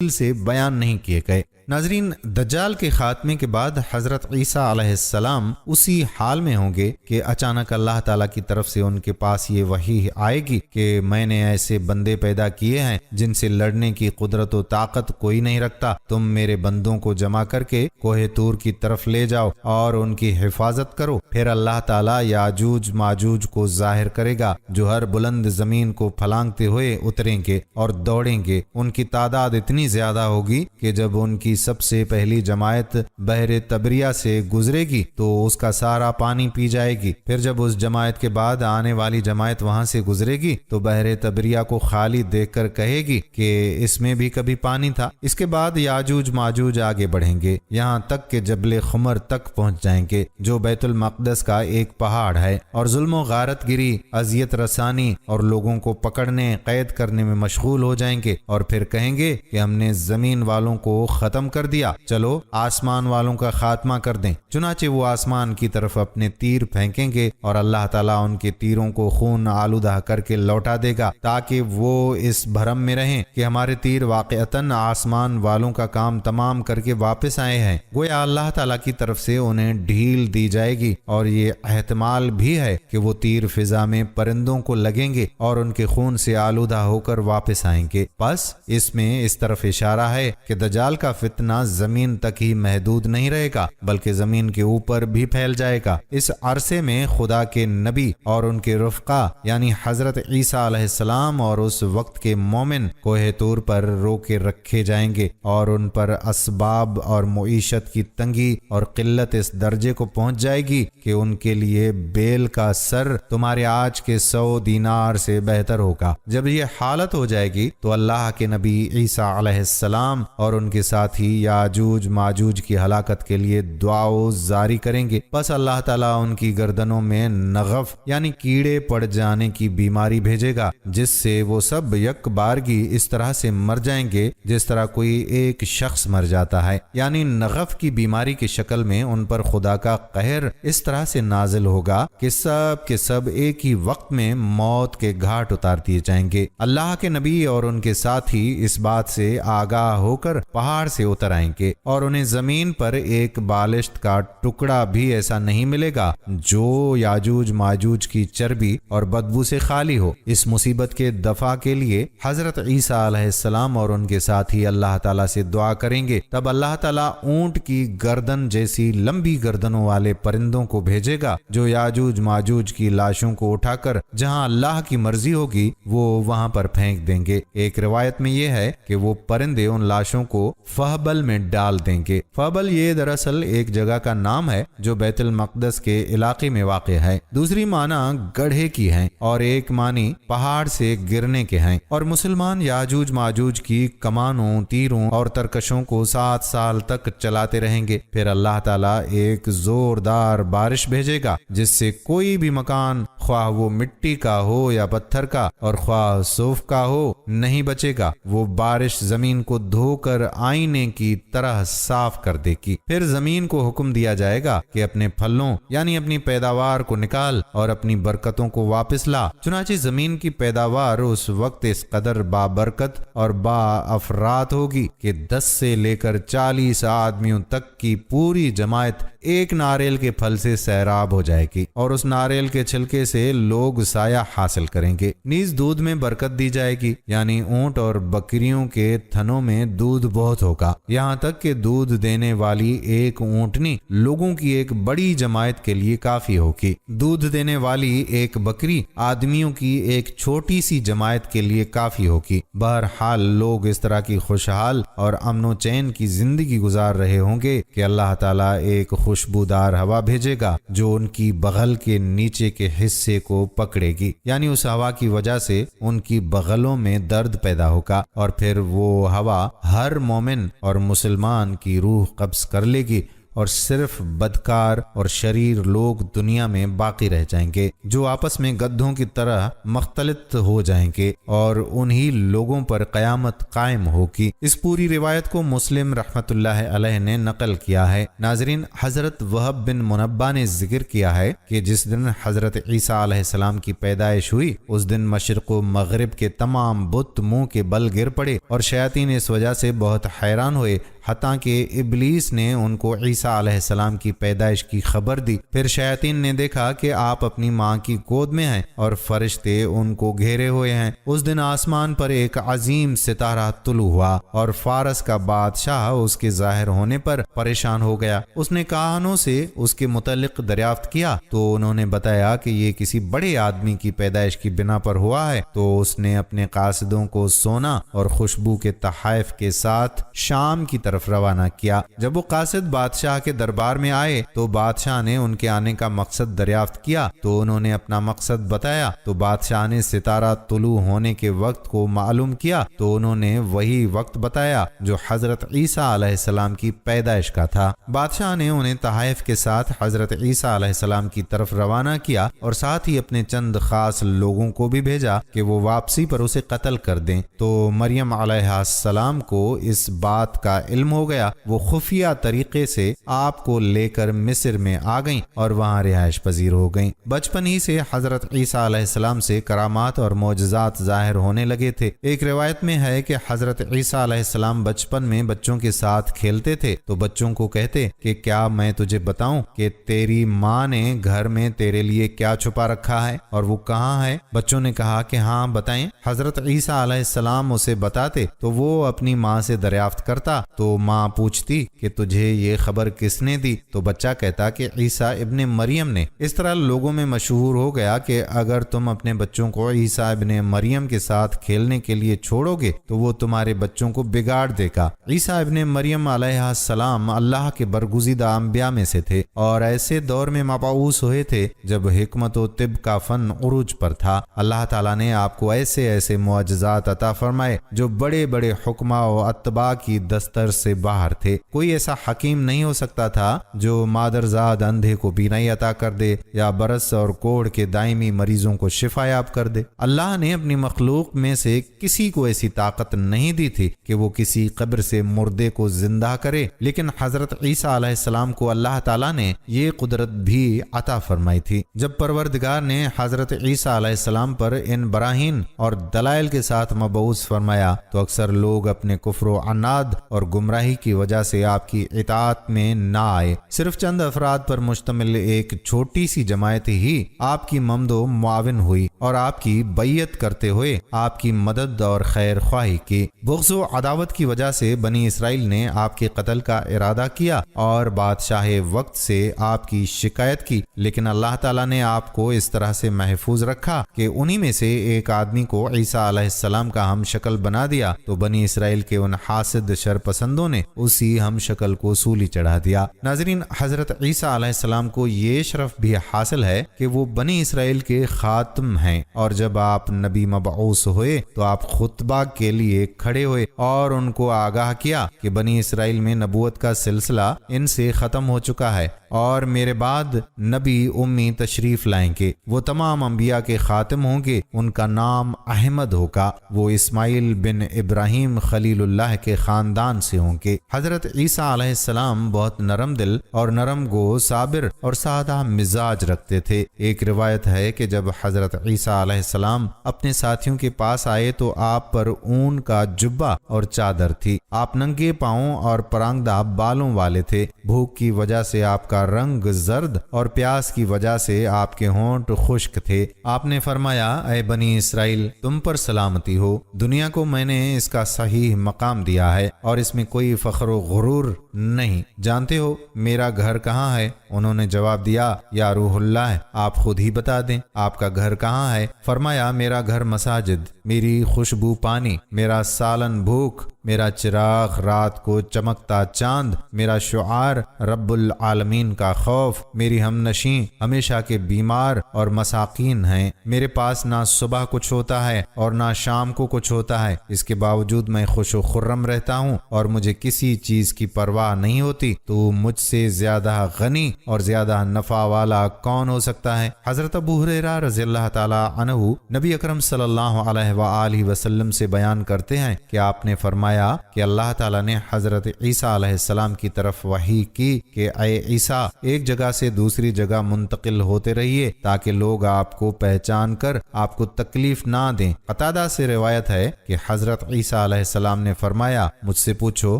تفصیل سے بیان نہیں کیے گئے۔ ناظرین، دجال کے خاتمے کے بعد حضرت عیسیٰ علیہ السلام اسی حال میں ہوں گے کہ اچانک اللہ تعالیٰ کی طرف سے ان کے پاس یہ وحی آئے گی کہ میں نے ایسے بندے پیدا کیے ہیں جن سے لڑنے کی قدرت و طاقت کوئی نہیں رکھتا، تم میرے بندوں کو جمع کر کے کوہ طور کی طرف لے جاؤ اور ان کی حفاظت کرو۔ پھر اللہ تعالیٰ یاجوج ماجوج کو ظاہر کرے گا جو ہر بلند زمین کو پھلانگتے ہوئے اتریں گے اور دوڑیں گے۔ ان کی تعداد اتنی زیادہ ہوگی کہ جب ان کی سب سے پہلی جماعت بحر تبریہ سے گزرے گی تو اس کا سارا پانی پی جائے گی۔ پھر جب اس جماعت کے بعد آنے والی جماعت وہاں سے گزرے گی تو بحر تبریہ کو خالی دیکھ کر کہے گی کہ اس میں بھی کبھی پانی تھا۔ اس کے بعد یاجوج ماجوج آگے بڑھیں گے یہاں تک کہ جبل خمر تک پہنچ جائیں گے جو بیت المقدس کا ایک پہاڑ ہے، اور ظلم و غارت گری، اذیت رسانی اور لوگوں کو پکڑنے قید کرنے میں مشغول ہو جائیں گے، اور پھر کہیں گے کہ ہم نے زمین والوں کو ختم کر دیا، چلو آسمان والوں کا خاتمہ کر دیں۔ چنانچہ وہ آسمان کی طرف اپنے تیر پھینکیں گے اور اللہ تعالیٰ ان کے تیروں کو خون آلودہ کر کے لوٹا دے گا تاکہ وہ اس بھرم میں رہیں کہ ہمارے تیر واقعتاً آسمان والوں کا کام تمام کر کے واپس آئے ہیں۔ گویا اللہ تعالیٰ کی طرف سے انہیں ڈھیل دی جائے گی، اور یہ احتمال بھی ہے کہ وہ تیر فضا میں پرندوں کو لگیں گے اور ان کے خون سے آلودہ ہو کر واپس آئیں گے۔ بس اس میں اس طرف اشارہ ہے کہ دجال کا فتنہ زمین تک ہی محدود نہیں رہے گا بلکہ زمین کے اوپر بھی پھیل جائے گا۔ اس عرصے میں خدا کے نبی اور ان کے رفقا یعنی حضرت عیسیٰ علیہ السلام اور اس وقت کے مومن کوہ طور پر رو کے رکھے جائیں گے، اور ان پر اسباب اور معیشت کی تنگی اور قلت اس درجے کو پہنچ جائے گی کہ ان کے لیے بیل کا سر تمہارے آج کے 100 دینار سے بہتر ہوگا۔ جب یہ حالت ہو جائے گی تو اللہ کے نبی عیسیٰ علیہ السلام اور ان کے ساتھی یاجوج ماجوج کی ہلاکت کے لیے دعاؤں جاری کریں گے، بس اللہ تعالیٰ ان کی گردنوں میں نغف یعنی کیڑے پڑ جانے کی بیماری بھیجے گا، جس سے وہ سب یک بارگی اس طرح سے مر جائیں گے جس طرح کوئی ایک شخص مر جاتا ہے، یعنی نغف کی بیماری کی شکل میں ان پر خدا کا قہر اس طرح سے نازل ہوگا کہ سب کے سب ایک ہی وقت میں موت کے گھاٹ اتار دیے جائیں گے۔ اللہ کے نبی اور ان کے ساتھی اس بات سے آگاہ ہو کر پہاڑ سے اتر آئیں گے، اور انہیں زمین پر ایک بالشت کا ٹکڑا بھی ایسا نہیں ملے گا جو یاجوج ماجوج کی چربی اور بدبو سے خالی ہو۔ اس مصیبت کے دفع کے لیے حضرت عیسیٰ علیہ السلام اور ان کے ساتھی اللہ تعالیٰ سے دعا کریں گے، تب اللہ تعالیٰ اونٹ کی گردن جیسی لمبی گردنوں والے پرندوں کو بھیجے گا جو یاجوج ماجوج کی لاشوں کو اٹھا کر جہاں اللہ کی مرضی ہوگی وہ وہاں پر پھینک دیں گے۔ ایک روایت میں یہ ہے کہ وہ پرندے ان لاشوں کو فہبل میں ڈال دیں گے۔ فہبل یہ دراصل ایک جگہ کا نام ہے جو بیت المقدس کے علاقے میں واقع ہے، دوسری معنی گڑھے کی ہیں اور ایک معنی پہاڑ سے گرنے کے ہیں، اور مسلمان یاجوج ماجوج کی کمانوں، تیروں اور ترکشوں کو 7 سال تک چلاتے رہیں گے۔ پھر اللہ تعالیٰ ایک زوردار بارش بھیجے گا جس سے کوئی بھی مکان، خواہ وہ مٹی کا ہو یا پتھر کا اور خواہ صوف کا ہو، نہیں بچے گا۔ وہ بارش زمین کو دھو کر آئینے کی طرح صاف کر دے گی۔ پھر زمین کو حکم دیا جائے گا کہ اپنے پھلوں یعنی اپنی پیداوار کو نکال اور اپنی برکتوں کو واپس لا۔ چنانچہ زمین کی پیداوار اس وقت اس قدر بابرکت اور با افراد ہوگی کہ 10 سے لے کر 40 آدمیوں تک کی پوری جماعت ایک ناریل کے پھل سے سیراب ہو جائے گی، اور اس ناریل کے چھلکے سے لوگ سایہ حاصل کریں گے۔ نیز دودھ میں برکت دی جائے گی، یعنی اونٹ اور بکریوں کے تھنوں میں دودھ بہت ہوگا، یہاں تک کہ دودھ دینے والی ایک اونٹنی لوگوں کی ایک بڑی جماعت کے لیے کافی ہوگی۔ دودھ دینے والی ایک بکری آدمیوں کی ایک چھوٹی سی جماعت کے لیے کافی ہوگی۔ بہرحال لوگ اس طرح کی خوشحال اور امن و چین کی زندگی گزار رہے ہوں گے کہ اللہ تعالیٰ ایک خوشبودار ہوا بھیجے گا جو ان کی بغل کے نیچے کے حصے کو پکڑے گی، یعنی اس ہوا کی وجہ سے ان کی بغلوں میں درد پیدا ہوگا، اور پھر وہ ہوا ہر مومن اور مسلمان کی روح قبض کر لے گی اور صرف بدکار اور شریر لوگ دنیا میں باقی رہ جائیں گے جو آپس میں گدھوں کی طرح مختلط ہو جائیں گے اور انہی لوگوں پر قیامت قائم ہوگی۔ اس پوری روایت کو مسلم رحمۃ اللہ علیہ نے نقل کیا ہے۔ ناظرین، حضرت وہب بن منبہ نے ذکر کیا ہے کہ جس دن حضرت عیسیٰ علیہ السلام کی پیدائش ہوئی اس دن مشرق و مغرب کے تمام بت منہ کے بل گر پڑے اور شیاطین اس وجہ سے بہت حیران ہوئے، حتیٰ کہ ابلیس نے ان کو عیسیٰ علیہ السلام کی پیدائش کی خبر دی۔ پھر شیاطین نے دیکھا کہ آپ اپنی ماں کی گود میں ہیں اور فرشتے ان کو گھیرے ہوئے ہیں۔ اس دن آسمان پر ایک عظیم ستارہ طلوع ہوا اور فارس کا بادشاہ اس کے ظاہر ہونے پر پریشان ہو گیا۔ اس نے کہانوں سے اس کے متعلق دریافت کیا تو انہوں نے بتایا کہ یہ کسی بڑے آدمی کی پیدائش کی بنا پر ہوا ہے۔ تو اس نے اپنے قاصدوں کو سونا اور خوشبو کے تحائف کے ساتھ شام کی طرف روانہ کیا۔ جب وہ قاصد بادشاہ کے دربار میں آئے تو بادشاہ نے ان کے آنے کا مقصد دریافت کیا تو انہوں نے اپنا مقصد بتایا تو بادشاہ نے ستارہ طلوع ہونے کے وقت کو معلوم کیا تو انہوں نے وہی وقت بتایا جو حضرت عیسیٰ علیہ السلام کی پیدائش کا تھا۔ بادشاہ نے انہیں تحائف کے ساتھ حضرت عیسیٰ علیہ السلام کی طرف روانہ کیا اور ساتھ ہی اپنے چند خاص لوگوں کو بھی بھیجا کہ وہ واپسی پر اسے قتل کر دیں۔ تو مریم علیہ السلام کو اس بات کا علم ہو گیا، وہ خفیہ طریقے سے آپ کو لے کر مصر میں آ گئیں اور وہاں رہائش پذیر ہو گئیں۔ بچپن ہی سے حضرت عیسیٰ علیہ السلام سے کرامات اور معجزات ظاہر ہونے لگے تھے۔ ایک روایت میں ہے کہ حضرت عیسیٰ علیہ السلام بچپن میں بچوں کے ساتھ کھیلتے تھے تو بچوں کو کہتے کہ کیا میں تجھے بتاؤں کہ تیری ماں نے گھر میں تیرے لیے کیا چھپا رکھا ہے اور وہ کہاں ہے؟ بچوں نے کہا کہ ہاں بتائیں۔ حضرت عیسیٰ علیہ السلام اسے بتاتے تو وہ اپنی ماں سے دریافت کرتا تو ماں پوچھتی کہ تجھے یہ خبر کس نے دی؟ تو بچہ کہتا کہ عیسیٰ ابن مریم نے۔ اس طرح لوگوں میں مشہور ہو گیا کہ اگر تم اپنے بچوں کو عیسیٰ ابن مریم کے ساتھ کھیلنے کے لیے چھوڑو گے تو وہ تمہارے بچوں کو بگاڑ دے گا۔ عیسیٰ ابن مریم علیہ السلام اللہ کے برگزیدہ انبیاء میں سے تھے اور ایسے دور میں مبعوث ہوئے تھے جب حکمت و طب کا فن عروج پر تھا۔ اللہ تعالیٰ نے آپ کو ایسے ایسے معجزات عطا فرمائے جو بڑے بڑے حکما و اتباع کی دستر سے باہر تھے۔ کوئی ایسا حکیم نہیں ہو سکتا تھا جو مادرزاد اندھے کو بینائی عطا کر دے یا برس اور کوڑ کے دائمی مریضوں کو شفا یاب کر دے۔ اللہ نے اپنی مخلوق میں سے کسی کو ایسی طاقت نہیں دی تھی کہ وہ کسی قبر سے مردے کو زندہ کرے، لیکن حضرت عیسیٰ علیہ السلام کو اللہ تعالیٰ نے یہ قدرت بھی عطا فرمائی تھی۔ جب پروردگار نے حضرت عیسیٰ علیہ السلام پر ان براہین اور دلائل کے ساتھ مبعوث فرمایا تو اکثر لوگ اپنے کفر و عناد اور گمراہی کی وجہ سے آپ کی اطاعت میں نہ آئے۔ صرف چند افراد پر مشتمل ایک چھوٹی سی جماعت ہی آپ کی ممد و معاون ہوئی اور آپ کی بیعت کرتے ہوئے آپ کی مدد اور خیر خواہی کی۔ بغض و عداوت کی وجہ سے بنی اسرائیل نے آپ کے قتل کا ارادہ کیا اور بادشاہ وقت سے آپ کی شکایت کی، لیکن اللہ تعالیٰ نے آپ کو اس طرح سے محفوظ رکھا کہ انہی میں سے ایک آدمی کو عیسیٰ علیہ السلام کا ہم شکل بنا دیا تو بنی اسرائیل کے ان حاسد شرپسندوں نے اسی ہم شکل کو سولی چڑھا دیا۔ ناظرین، حضرت عیسیٰ علیہ السلام کو یہ شرف بھی حاصل ہے کہ وہ بنی اسرائیل کے خاتم ہیں، اور جب آپ نبی مبعوث ہوئے تو آپ خطبہ کے لیے کھڑے ہوئے اور ان کو آگاہ کیا کہ بنی اسرائیل میں نبوت کا سلسلہ ان سے ختم ہو چکا ہے اور میرے بعد نبی امی تشریف لائیں گے، وہ تمام انبیاء کے خاتم ہوں گے، ان کا نام احمد ہوگا، وہ اسماعیل بن ابراہیم خلیل اللہ کے خاندان سے ہوں گے۔ حضرت عیسیٰ علیہ السلام بہت نرم دل اور نرم گو، صابر اور سادہ مزاج رکھتے تھے۔ ایک روایت ہے کہ جب حضرت عیسیٰ علیہ السلام اپنے ساتھیوں کے پاس آئے تو آپ پر اون کا جبہ اور چادر تھی، آپ ننگے پاؤں اور پرانگدہ بالوں والے تھے، بھوک کی وجہ سے آپ کا رنگ زرد اور پیاس کی وجہ سے آپ کے ہونٹ خشک تھے۔ آپ نے فرمایا، اے بنی اسرائیل، تم پر سلامتی ہو، دنیا کو میں نے اس کا صحیح مقام دیا ہے اور اس میں کوئی فخر و غرور نہیں۔ جانتے ہو میرا گھر کہاں ہے؟ انہوں نے جواب دیا یا روح اللہ، آپ خود ہی بتا دیں آپ کا گھر کہاں ہے؟ فرمایا میرا گھر مساجد، میری خوشبو پانی، میرا سالن بھوک، میرا چراغ رات کو چمکتا چاند، میرا شعار رب العالمین کا خوف، میری ہم نشیں ہمیشہ کے بیمار اور مساکین ہیں۔ میرے پاس نہ صبح کچھ ہوتا ہے اور نہ شام کو کچھ ہوتا ہے، اس کے باوجود میں خوش و خرم رہتا ہوں اور مجھے کسی چیز کی پرواہ نہیں ہوتی۔ تو مجھ سے زیادہ غنی اور زیادہ نفع والا کون ہو سکتا ہے؟ حضرت ابو ہریرہ رضی اللہ تعالی عنہ نبی اکرم صلی اللہ علیہ وآلہ وسلم سے بیان کرتے ہیں کہ آپ نے فرمایا کہ اللہ تعالیٰ نے حضرت عیسیٰ علیہ السلام کی طرف وحی کی کہ اے عیسیٰ، ایک جگہ سے دوسری جگہ منتقل ہوتے رہیے تاکہ لوگ آپ کو پہچان کر آپ کو تکلیف نہ دیں۔ قتادہ سے روایت ہے کہ حضرت عیسیٰ علیہ السلام نے فرمایا مجھ سے پوچھو،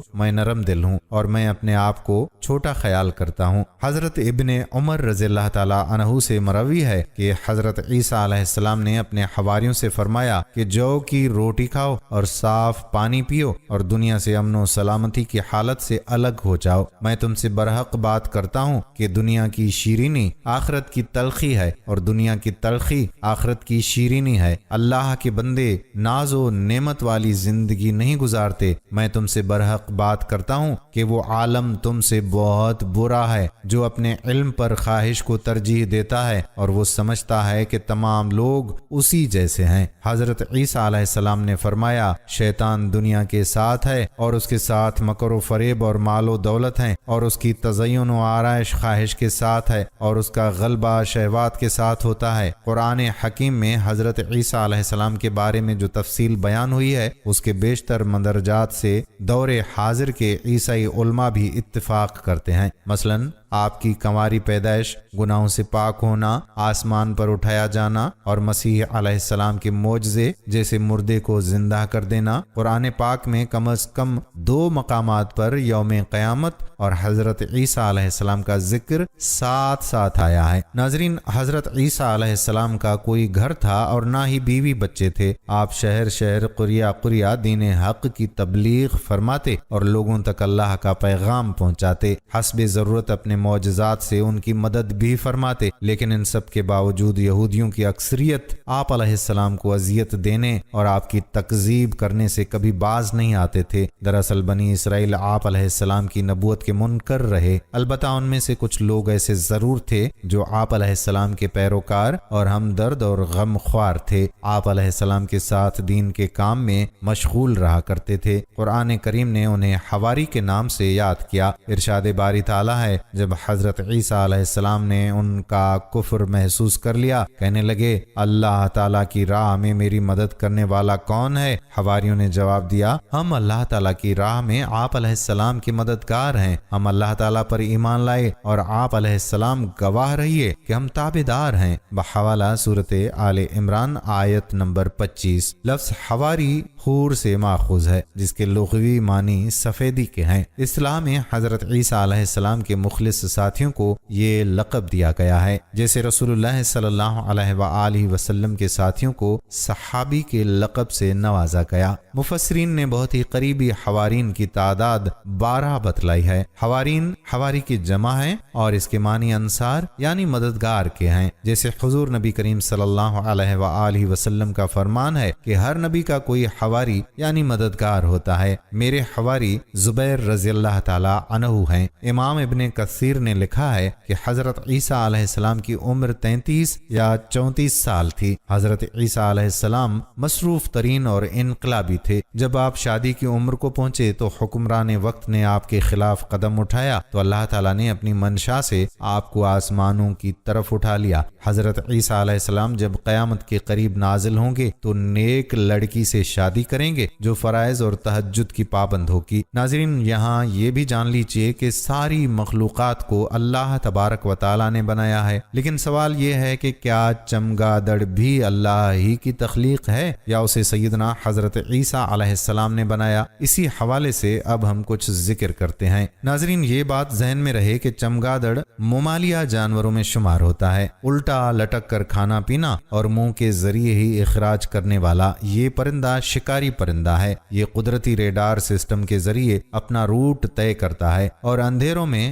میں نرم دل ہوں اور میں اپنے آپ کو چھوٹا خیال کرتا ہوں۔ حضرت ابن عمر رضی اللہ تعالیٰ عنہ سے مروی ہے کہ حضرت عیسیٰ علیہ السلام نے اپنے حواریوں سے فرمایا کہ جو کی روٹی کھاؤ اور صاف پانی پیو اور دنیا سے امن و سلامتی کی حالت سے الگ ہو جاؤ۔ میں تم سے برحق بات کرتا ہوں کہ دنیا کی شیرینی آخرت کی تلخی ہے اور دنیا کی تلخی آخرت کی شیرینی ہے۔ اللہ کے بندے ناز و نعمت والی زندگی نہیں گزارتے۔ میں تم سے برحق بات کرتا ہوں کہ وہ عالم تم سے بہت برا ہے جو اپنے علم پر خواہش کو ترجیح دیتا ہے اور وہ سمجھتا ہے کہ تمام لوگ اسی جیسے ہیں۔ حضرت عیسیٰ علیہ السلام نے فرمایا شیطان دنیا کے ساتھ ہے اور اس کے ساتھ مکر و فریب اور مال و دولت ہیں، اور اس کی تزین و آرائش خواہش کے ساتھ ہے اور اس کا غلبہ شہوات کے ساتھ ہوتا ہے۔ قرآن حکیم میں حضرت عیسیٰ علیہ السلام کے بارے میں جو تفصیل بیان ہوئی ہے اس کے بیشتر مندرجات سے دور حاضر کے عیسائی علماء بھی اتفاق کرتے ہیں۔ مثلاً آپ کی کنواری پیدائش، گناہوں سے پاک ہونا، آسمان پر اٹھایا جانا اور مسیح علیہ السلام کے معجزے جیسے مردے کو زندہ کر دینا۔ قرآن پاک میں کم از کم 2 مقامات پر یوم قیامت اور حضرت عیسیٰ علیہ السلام کا ذکر ساتھ ساتھ آیا ہے۔ ناظرین، حضرت عیسیٰ علیہ السلام کا کوئی گھر تھا اور نہ ہی بیوی بچے تھے۔ آپ شہر شہر قریہ قریہ دین حق کی تبلیغ فرماتے اور لوگوں تک اللہ کا پیغام پہنچاتے، حسب ضرورت اپنے معجزات سے ان کی مدد بھی فرماتے، لیکن ان سب کے باوجود یہودیوں کی اکثریت آپ علیہ السلام کو اذیت دینے اور آپ کی تکذیب کرنے سے کبھی باز نہیں آتے تھے۔ دراصل بنی اسرائیل آپ علیہ السلام کی نبوت کے منکر رہے، البتہ ان میں سے کچھ لوگ ایسے ضرور تھے جو آپ علیہ السلام کے پیروکار اور ہمدرد اور غم خوار تھے۔ آپ علیہ السلام کے ساتھ دین کے کام میں مشغول رہا کرتے تھے۔ قرآن کریم نے انہیں حواری کے نام سے یاد کیا۔ ارشاد باری تعالیٰ ہے جب حضرت عیسیٰ علیہ السلام نے ان کا کفر محسوس کر لیا، کہنے لگے اللہ تعالیٰ کی راہ میں میری مدد کرنے والا کون ہے؟ حواریوں نے جواب دیا ہم اللہ تعالیٰ کی راہ میں آپ علیہ السلام کے مددگار ہیں۔ ہم اللہ تعالیٰ پر ایمان لائے اور آپ علیہ السلام گواہ رہیے کہ ہم تابعدار ہیں۔ بحوالہ سورۃ آل عمران آیت نمبر 25۔ لفظ حواری حور سے ماخوذ ہے جس کے لغوی معنی سفیدی کے ہیں۔ اصطلاح میں حضرت عیسیٰ علیہ السلام کے مخلص ساتھیوں کو یہ لقب دیا گیا ہے، جیسے رسول اللہ صلی اللہ علیہ وآلہ وسلم کے ساتھیوں کو صحابی کے لقب سے نوازا گیا۔ مفسرین نے بہت ہی قریبی حوارین کی تعداد 12 بتلائی ہے۔ حوارین حواری کی جمع ہے اور اس کے معنی انصار یعنی مددگار کے ہیں، جیسے حضور نبی کریم صلی اللہ علیہ وآلہ وسلم کا فرمان ہے کہ ہر نبی کا کوئی حواری یعنی مددگار ہوتا ہے۔ میرے حواری زبیر رضی اللہ تعالی عنہ ہیں۔ امام ابن کثیر نے لکھا ہے کہ حضرت عیسیٰ علیہ السلام کی عمر 33 یا 34 سال تھی۔ حضرت عیسیٰ علیہ السلام مصروف ترین اور انقلابی تھے۔ جب آپ شادی کی عمر کو پہنچے تو حکمران وقت نے آپ کے خلاف قدم اٹھایا تو اللہ تعالیٰ نے اپنی منشا سے آپ کو آسمانوں کی طرف اٹھا لیا۔ حضرت عیسیٰ علیہ السلام جب قیامت کے قریب نازل ہوں گے تو نیک لڑکی سے شادی کریں گے جو فرائض اور تہجد کی پابند ہوگی۔ ناظرین، یہاں یہ بھی جان لیجیے کہ ساری مخلوقات کو اللہ تبارک و تعالیٰ نے بنایا ہے، لیکن سوال یہ ہے کہ کیا چمگادڑ بھی اللہ ہی کی تخلیق ہے یا اسے سیدنا حضرت عیسیٰ علیہ السلام نے بنایا؟ اسی حوالے سے اب ہم کچھ ذکر کرتے ہیں۔ ناظرین، یہ بات ذہن میں رہے کہ چمگادڑ ممالیہ جانوروں میں شمار ہوتا ہے۔ الٹا لٹک کر کھانا پینا اور منہ کے ذریعے ہی اخراج کرنے والا یہ پرندہ شکاری پرندہ ہے۔ یہ قدرتی ریڈار سسٹم کے ذریعے اپنا روٹ طے کرتا ہے اور اندھیروں میں